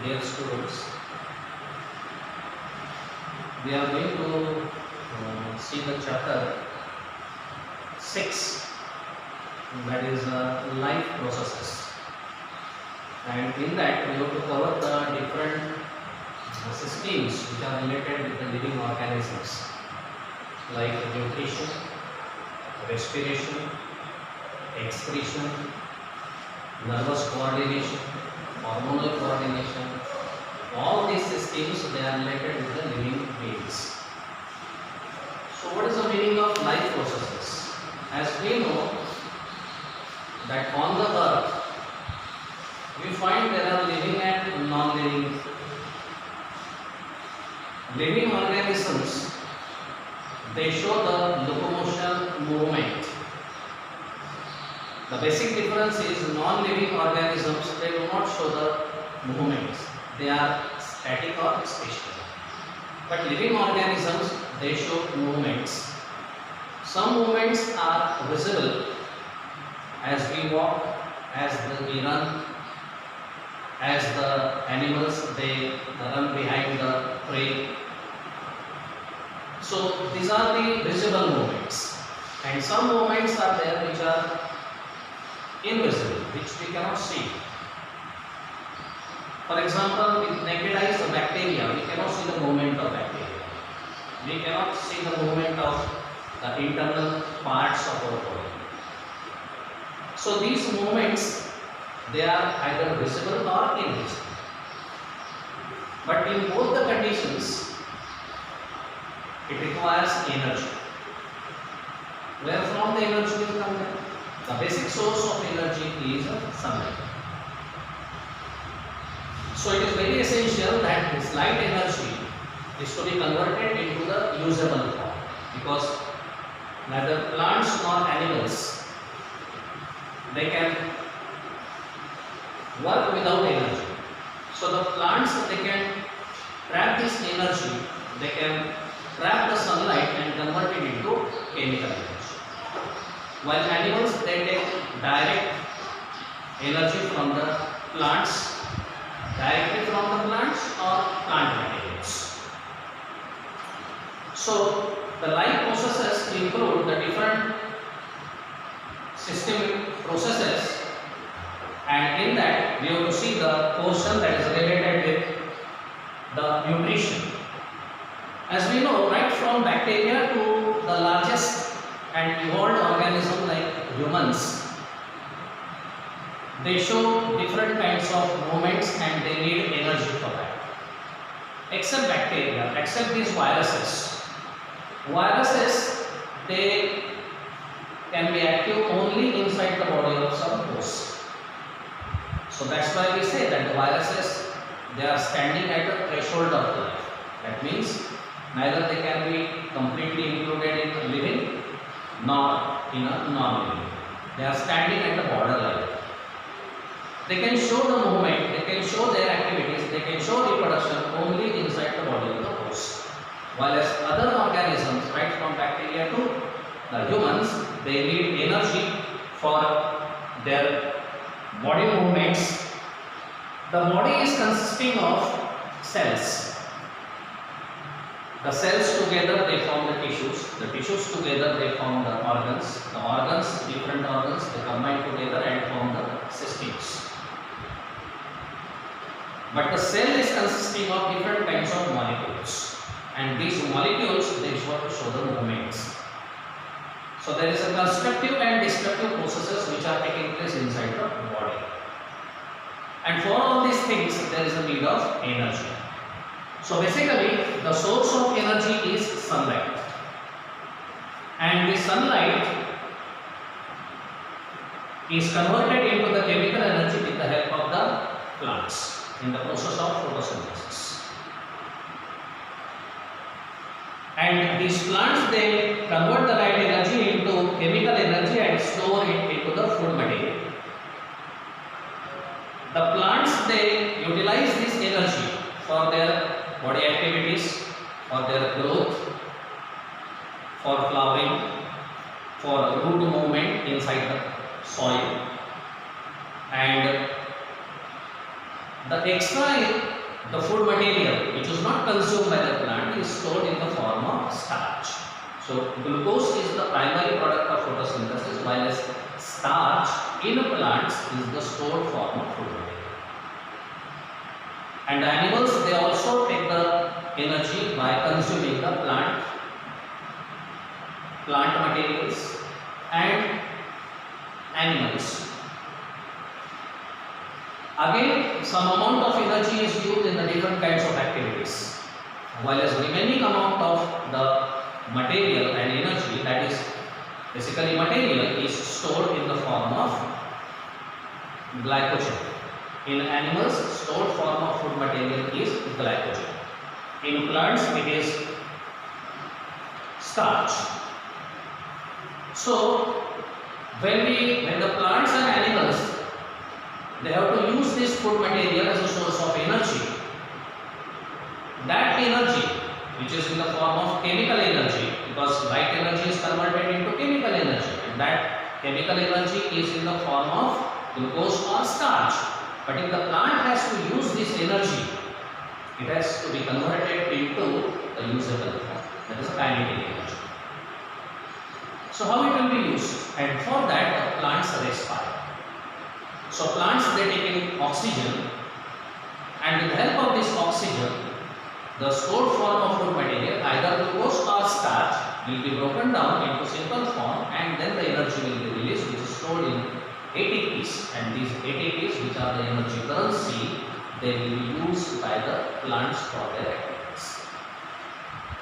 Dear students, we are going to see the chapter 6, that is life processes, and in that we have to cover the different systems which are related with the living organisms like nutrition, respiration, excretion, nervous coordination, hormonal coordination. All these systems, they are related with the living beings. So what is the meaning of life processes? As we know that on the earth we find there are living and non-living. Living organisms, they show the locomotion movement. The basic difference is non-living organisms, they do not show the movements. They are static or stationary. But living organisms, they show movements. Some movements are visible as we walk, as we run, as the animals, they run behind the prey. So these are the visible movements. And some movements are there which are invisible, which we cannot see. For example, with naked eyes, the bacteria, we cannot see the movement of bacteria. We cannot see the movement of the internal parts of our body. So these movements, they are either visible or invisible. But in both the conditions, it requires energy. Where from the energy will come? The basic source of energy is sunlight. So it is very essential that this light energy is to be converted into the usable form, because neither plants nor animals, they can work without energy. So the plants, they can trap this energy, they can trap the sunlight and convert it into chemical energy. While animals, they take direct energy from the plants, directly from the plants or plant materials. So the life processes include the different systemic processes, and in that we have to see the portion that is related with the nutrition. As we know, right from bacteria to the largest and evolved organism like humans, they show different kinds of movements and they need energy for that. Except bacteria, except these viruses. Viruses, they can be active only inside the body of some host. So that's why we say that the viruses, they are standing at the threshold of life. That means neither they can be completely included in living nor in a non-living. They are standing at the borderline. They can show the movement, they can show their activities, they can show reproduction only inside the body of the host. While as other organisms, right from bacteria to the humans, they need energy for their body movements. The body is consisting of cells. The cells together, they form the tissues. The tissues together, they form the organs. The organs, different organs, they combine together and form the systems. But the cell is consisting of different kinds of molecules, and these molecules, they show the movements. So there is a constructive and destructive processes which are taking place inside the body. And for all these things, there is a need of energy. So basically, the source of energy is sunlight, and the sunlight is converted into the chemical energy with the help of the plants in the process of photosynthesis. And these plants, they convert the light energy into chemical energy and store it into the food material. The plants, they utilize this energy for their body activities, for their growth, for flowering, for root movement inside the soil, and The the food material which is not consumed by the plant is stored in the form of starch. So glucose is the primary product of photosynthesis, while as starch in plants is the stored form of food material. And animals, they also take the energy by consuming the plant materials and animals. Again, some amount of energy is used in the different kinds of activities, while as remaining amount of the material and energy, that is basically material, is stored in the form of glycogen. In animals, stored form of food material is glycogen. In plants, it is starch. So when the plants and animals, they have to use this food material as a source of energy, that energy which is in the form of chemical energy, because light energy is converted into chemical energy, and that chemical energy is in the form of glucose or starch. But if the plant has to use this energy, it has to be converted into a usable form, that is a kinetic energy. So how it will be used? And for that, the plants respire. So plants, they take in oxygen, and with the help of this oxygen, the stored form of food material, either glucose or starch, will be broken down into simple form, and then the energy will be released, which is stored in ATPs. And these ATPs, which are the energy currency, they will be used by the plants for their activities.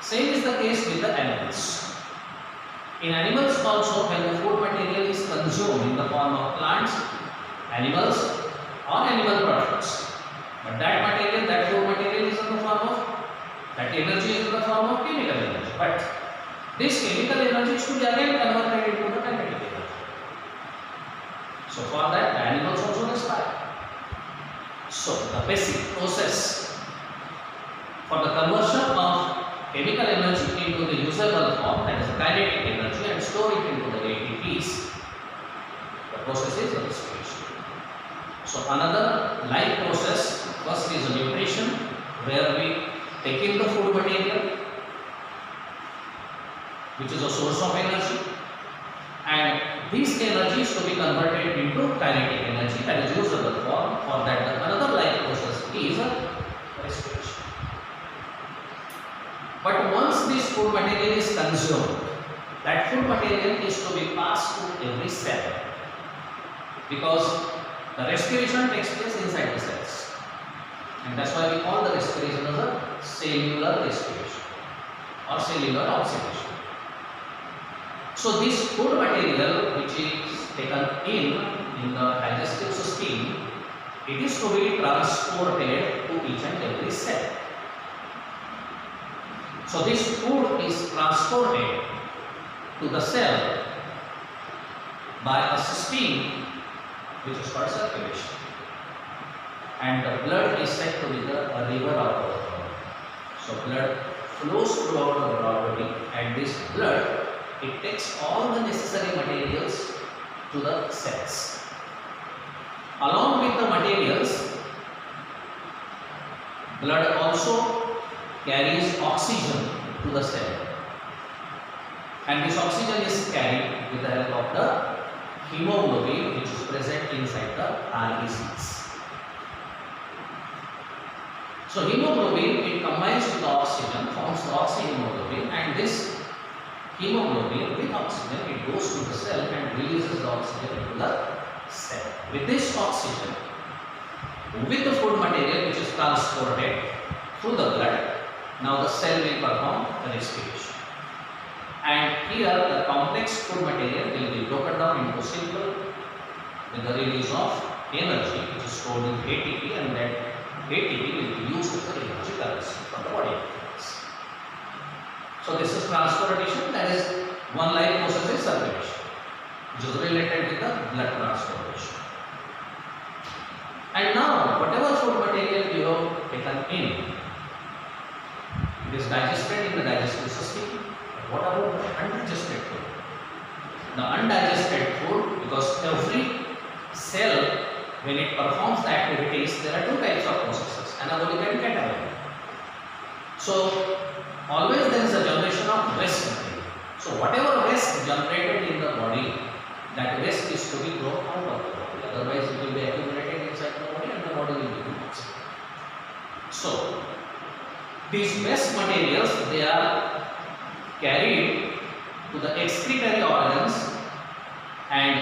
Same is the case with the animals. In animals also, when the food material is consumed in the form of plants, animals or animal products, but that material, that food material is in the form of, that energy is in the form of chemical energy. But this chemical energy should be again converted into the kinetic energy. So for that, the animals also respire. So the basic process for the conversion of chemical energy into the usable form, that is kinetic energy, and store it into the ATPs, the process is respiration. So another like process, first is nutrition, where we take in the food material, which is a source of energy, and these energies to be converted into kinetic energy, that is usable form. For that, another like process is respiration. But once this food material is consumed, that food material is to be passed to every cell, because the respiration takes place inside the cells, and that's why we call the respiration as a cellular respiration or cellular oxidation. So this food material which is taken in the digestive system, it is to be transported to each and every cell. So this food is transported to the cell by a system which is called circulation, and the blood is said to be the river of our body. So blood flows throughout our body, and this blood, it takes all the necessary materials to the cells. Along with the materials, blood also carries oxygen to the cell, and this oxygen is carried with the help of the hemoglobin, which is present inside the RBCs. So hemoglobin, it combines with the oxygen, forms the oxyhemoglobin, and this hemoglobin with oxygen, it goes to the cell and releases the oxygen into the cell. With this oxygen, with the food material which is transported through the blood, now the cell will perform the respiration. And here the complex food material will be broken down into simple with the release of energy which is stored in ATP, and that ATP will be used as the energy currency for the body. So this is transportation, that is one like process is circulation, which is related with the blood transportation. And now whatever food material you have taken in, it is digested in the digestive system. What about the undigested food? The undigested food, because every cell when it performs the activities, there are two types of processes, anabolic and catabolic. So always there is a generation of waste material. So whatever waste generated in the body, that waste is to be thrown out of the body. Otherwise it will be accumulated inside the body and the body will become toxic. So these waste materials, they are carried to the excretory organs, and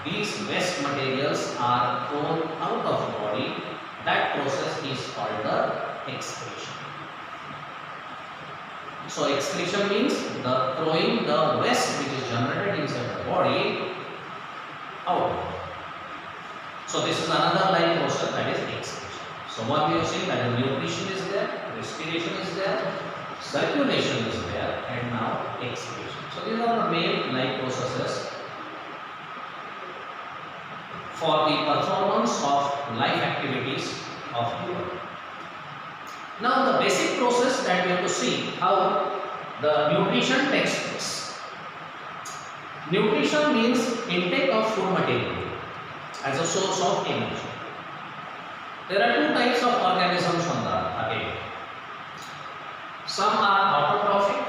these waste materials are thrown out of the body. That process is called the excretion. So excretion means the throwing the waste which is generated inside the body out. So this is another life process, that is excretion. So what we have seen, that is nutrition is there, respiration is there, circulation is there, and now excretion. So these are the main life processes for the performance of life activities of human. Now the basic process that we have to see how the nutrition takes place. Nutrition means intake of food material as a source of energy. There are two types of organisms on the earth. Some are autotrophic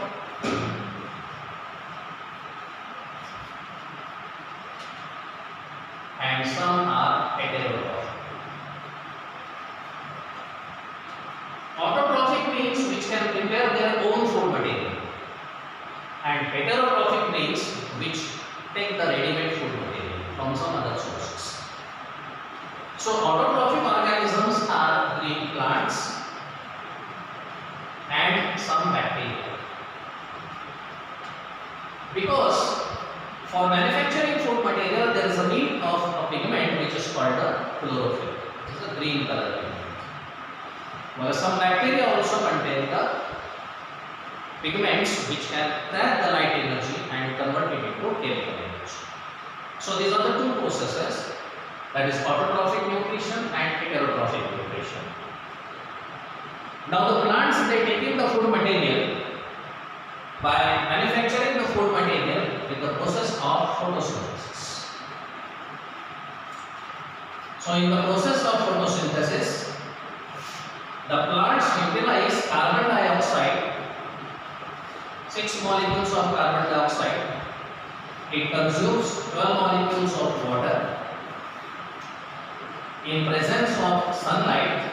and some are heterotrophic. Autotrophic means which can prepare their own food material, and heterotrophic means which take the ready-made food material from some other sources. So autotrophic organisms are green plants and some bacteria. Because for manufacturing food material there is a need of a pigment which is called the chlorophyll. It is a green color pigment. While some bacteria also contain the pigments which can trap the light energy and convert it into chemical energy. So these are the two processes, that is autotrophic nutrition and heterotrophic nutrition. Now the plants, they take in the food material by manufacturing the food material with the process of photosynthesis. So in the process of photosynthesis, the plants utilize carbon dioxide, 6 molecules of carbon dioxide. It consumes 12 molecules of water. In presence of sunlight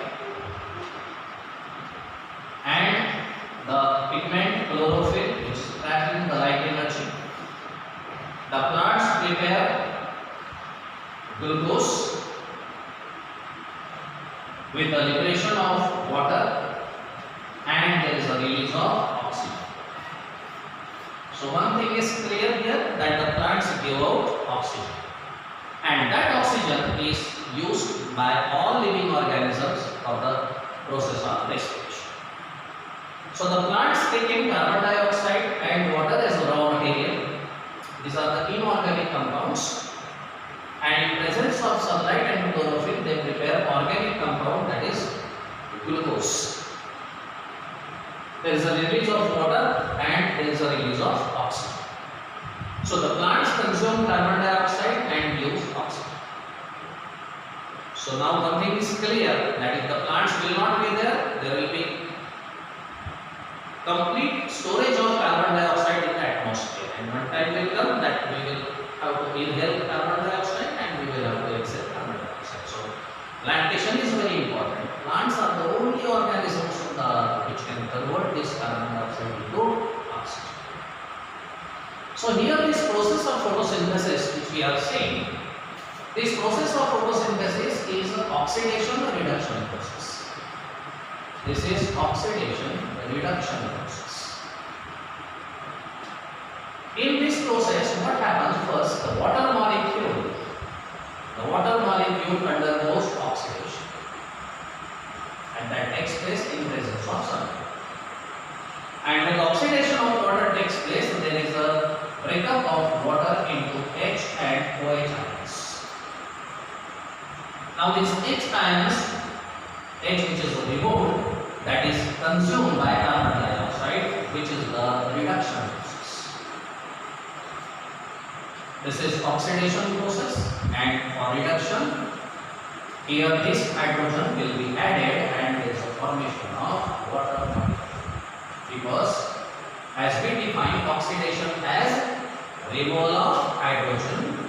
and the pigment chlorophyll which is trapping the light energy, the plants prepare glucose with the liberation of water, and there is a release of oxygen. So one thing is clear here, that the plants give out oxygen, and that oxygen is used by all living organisms for the process of respiration. So the plants take in carbon dioxide and water as a raw material. These are the inorganic compounds, and in presence of sunlight and chlorophyll they prepare organic compound, that is glucose. There is a release of water and there is a release of oxygen. So the plants consume carbon dioxide and use oxygen. So now one thing is clear, that if the plants will not be there, there will be complete storage of carbon dioxide in the atmosphere, and one time will come that we will have to inhale carbon dioxide and we will have to exhale carbon dioxide. So plantation is very important. Plants are the only organisms on the earth which can convert this carbon dioxide into oxygen. So here this process of photosynthesis which we are seeing, this process of photosynthesis is an oxidation reduction process. This is oxidation reduction process. In this process, what happens first? The water molecule undergoes oxidation, and that takes place in presence of sunlight. And when the oxidation of water takes place, there is a breakup of water into H and OH ions. Now these H ions, H which is removed, that is consumed by carbon dioxide, which is the reduction process. This is oxidation process, and for reduction, Here this hydrogen will be added and there is a formation of water molecule. Because as we define oxidation as removal of hydrogen,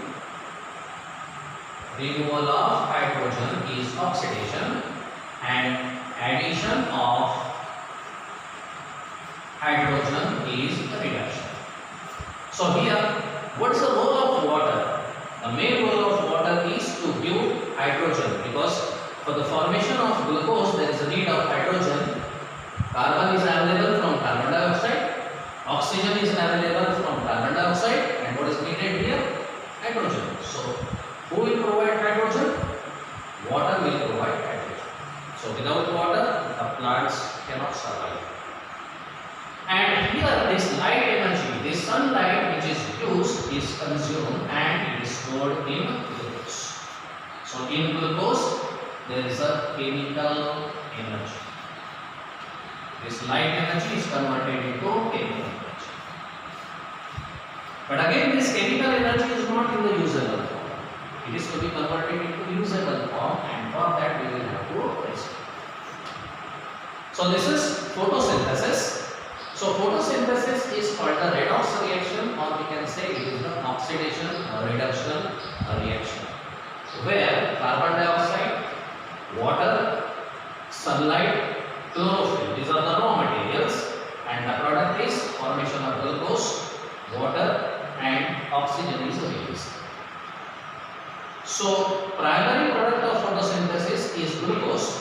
removal of hydrogen is oxidation and addition of hydrogen is reduction. So here, what is the role of water? The main role of water is to give hydrogen, because for the formation of glucose there is a need of hydrogen. Carbon is available from carbon dioxide, oxygen is available from carbon dioxide, and what is needed here? Hydrogen. So who will provide hydrogen? Water will provide hydrogen. So without water, the plants cannot survive. And here this light energy, this sunlight which is used is consumed and it is stored in glucose. So in glucose there is a chemical energy. This light energy is converted into chemical energy. But again this chemical energy is not in the usable form. It is to be converted into usable form, and for that we will have to rest. So this is photosynthesis. So photosynthesis is called the redox reaction, or we can say it is the oxidation or reduction reaction, where carbon dioxide, water, sunlight, chlorophyll, these are the raw materials, and the product is formation of glucose, water and oxygen is released. So primary product of photosynthesis is glucose,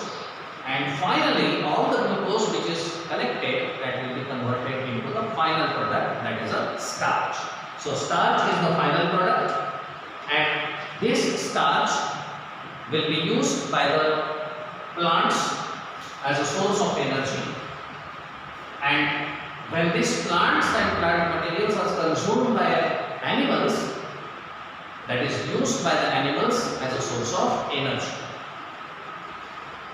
and finally all the glucose which is collected, that will be converted into the final product, that is a starch. So starch is the final product, and this starch will be used by the plants as a source of energy, and when these plants and plant materials are consumed by animals, that is used by the animals as a source of energy.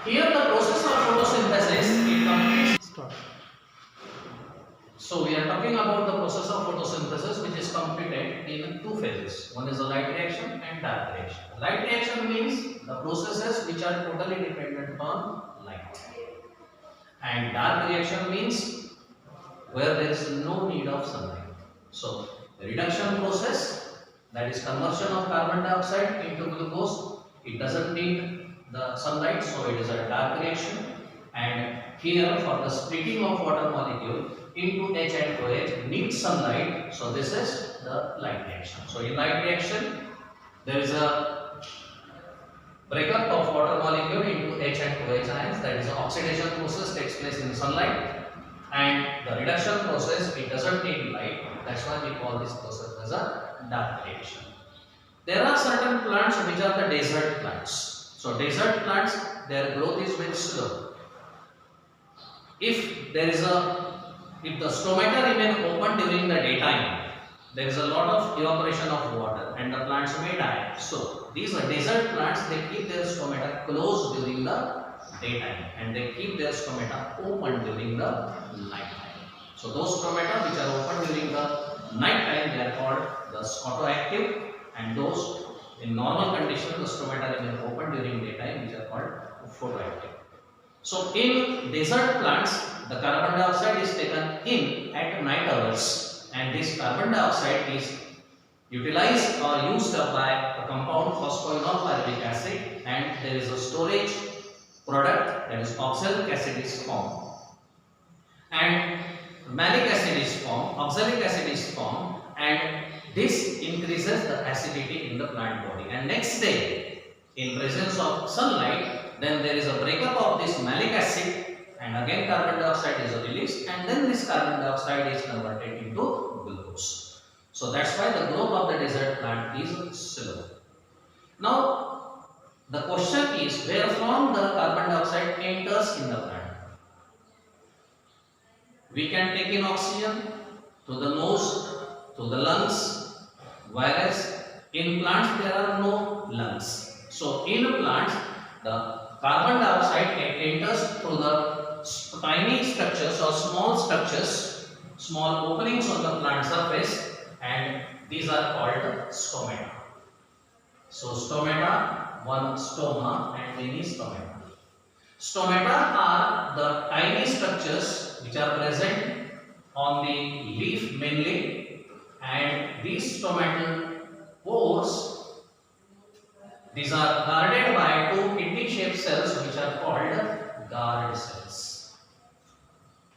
Here the process of photosynthesis it completes. So we are talking about the process of photosynthesis which is completed in two phases. One is a light reaction and dark reaction. Light reaction means the processes which are totally dependent on light. And dark reaction means where there is no need of sunlight. So the reduction process, that is conversion of carbon dioxide into glucose, it doesn't need the sunlight, so it is a dark reaction. And here for the splitting of water molecule into H and OH needs sunlight, so this is the light reaction. So in light reaction there is a breakup of water molecule into H and OH ions, that is the oxidation process takes place in sunlight, and the reduction process it doesn't need light, that's why we call this process as a dark reaction. There are certain plants which are the desert plants. So desert plants, their growth is very slow. If the stomata remain open during the daytime, there is a lot of evaporation of water and the plants may die. So these are desert plants, they keep their stomata closed during the daytime and they keep their stomata open during the night time. So those stomata which are open during the night time, they are called the scotoactive, and those in normal condition the stomata remain open during daytime, which are called photoactive. So in desert plants the carbon dioxide is taken in at night hours, and this carbon dioxide is utilized or used up by a compound phosphoenolpyruvic acid, and there is a storage product, that is oxalic acid is formed, and malic acid is formed, oxalic acid is formed, and this increases the acidity in the plant body. And next day, in presence of sunlight, then there is a breakup of this malic acid, and again carbon dioxide is released, and then this carbon dioxide is converted into glucose. So that's why the growth of the desert plant is slow. Now the question is, where from the carbon dioxide enters in the plant? We can take in oxygen to the nose, to the lungs, whereas in plants there are no lungs. So in plants the carbon dioxide enters through the tiny structures or small structures, small openings on the plant surface, and these are called stomata. So stomata one stoma and many stomata. Stomata are the tiny structures which are present on the leaf mainly, and these stomatal pores, these are guarded by two kidney-shaped cells which are called guard cells.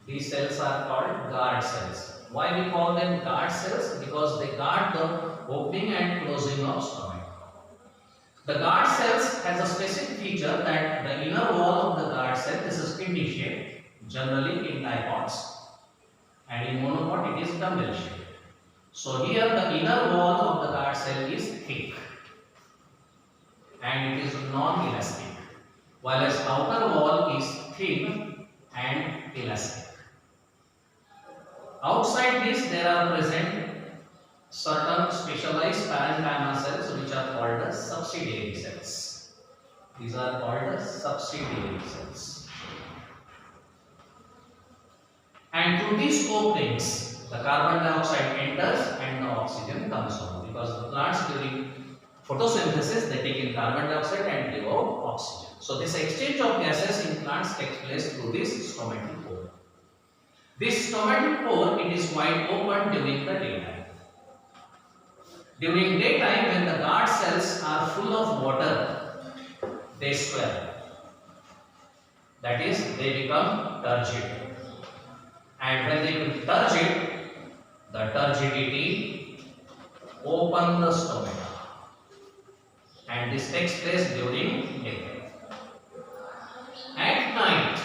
These cells are called guard cells. Why we call them guard cells? Because they guard the opening and closing of stomach. The guard cells has a specific feature that the inner wall of the guard cell, this is kidney shaped, generally in dipods, and in monopod it is dumbbell shaped. So here the inner wall of the guard cell is thick and it is non-elastic, while its outer wall is thin and elastic. Outside this there are present certain specialized parenchyma cells which are called as subsidiary cells. These are called as subsidiary cells. And through these openings, the carbon dioxide enters and the oxygen comes out, because the plants during photosynthesis they take in carbon dioxide and give out oxygen. So this exchange of gases in plants takes place through this stomatal pore. This stomatal pore, it is wide open during the daytime. During daytime, when the guard cells are full of water, they swell. That is, they become turgid. And when they become turgid, the turgidity open the stomata. And this takes place during daytime. At night,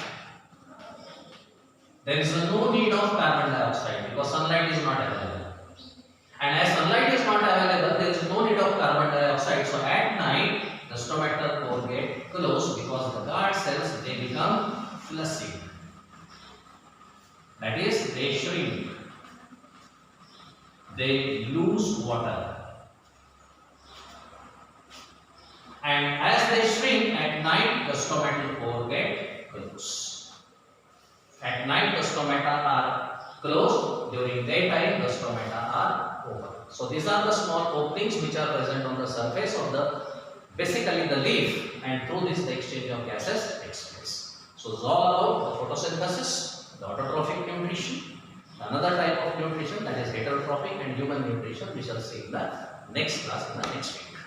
there is no need of carbon dioxide because sunlight is not available. And as sunlight is not available, there is no need of carbon dioxide. So at night, the stomatal pore get closed because the guard cells they become flaccid. That is, they shrink. They lose water. And as they shrink at night, the stomatal pore get closed. At night, the stomata are closed. During daytime, the stomata are open. So these are the small openings which are present on the surface of the basically the leaf, and through this the exchange of gases takes place. So this is all about the photosynthesis, the autotrophic nutrition, another type of nutrition that is heterotrophic and human nutrition. We shall see in the next class in the next week.